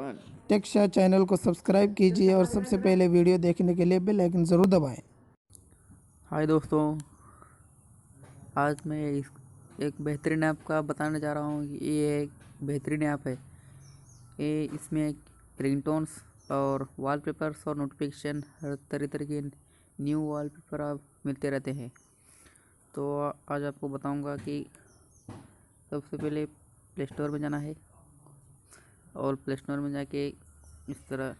टेक्शा channel को subscribe कीजिए और सबसे पहले वीडियो देखने के लिए बेल आइकन ज़रूर दबाएं। हाय दोस्तों, आज मैं एक बेहतरीन ऐप का बताने जा रहा हूँ। ये एक बेहतरीन ऐप है। इसमें रिंगटोन्स और वॉलपेपर्स और नोटिफिकेशन हर तरह के न्यू वॉलपेपर आप मिलते रहते हैं। तो आज आपको बताऊंगा कि सबसे पहले प्ले स्टोर में जाना है और प्ले स्टोर में जाके इस तरह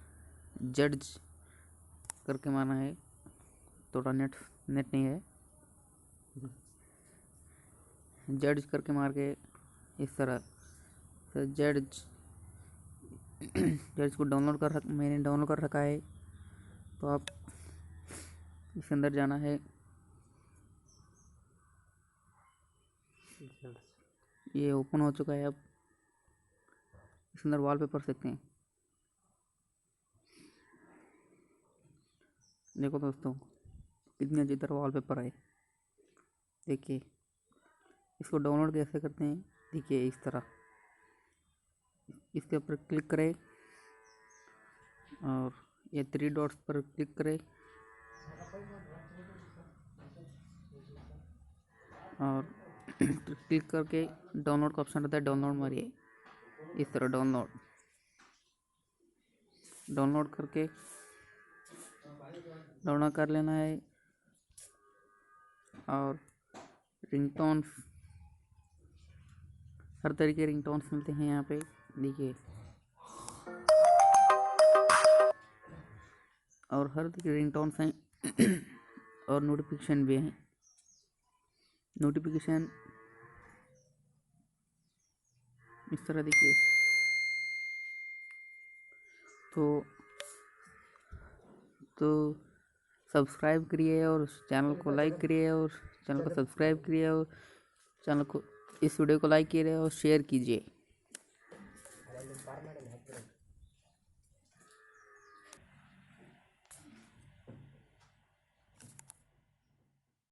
जड्ज करके मारना है। थोड़ा नेट नहीं है। जड्ज करके मार के इस तरह से जड्ज को मैंने डाउनलोड कर रखा है। तो आप इसके अंदर जाना है। ये ओपन हो चुका है। अब इसके अंदर वॉलपेपर सकते हैं। देखो दोस्तों, कितनी अच्छी तरह वॉलपेपर है। देखिए, इसको डाउनलोड कैसे करते हैं। देखिए, इस तरह इसके ऊपर क्लिक करें और ये 3 डॉट्स पर क्लिक करें और क्लिक करके डाउनलोड का ऑप्शन रहता है। डाउनलोड मारिए। इस तरह डाउनलोड करके डाउनलोड कर लेना है। और रिंगटोन्स, हर तरीके के रिंगटोन्स मिलते हैं यहाँ पे। देखिए, और हर तरीके के रिंगटोन्स हैं और नोटिफिकेशन भी हैं। नोटिफिकेशन इस तरह देखिए। तो सब्सक्राइब करिए और चैनल को लाइक करिए और चैनल को सब्सक्राइब करिए और चैनल को इस वीडियो को लाइक कीजिए और शेयर कीजिए।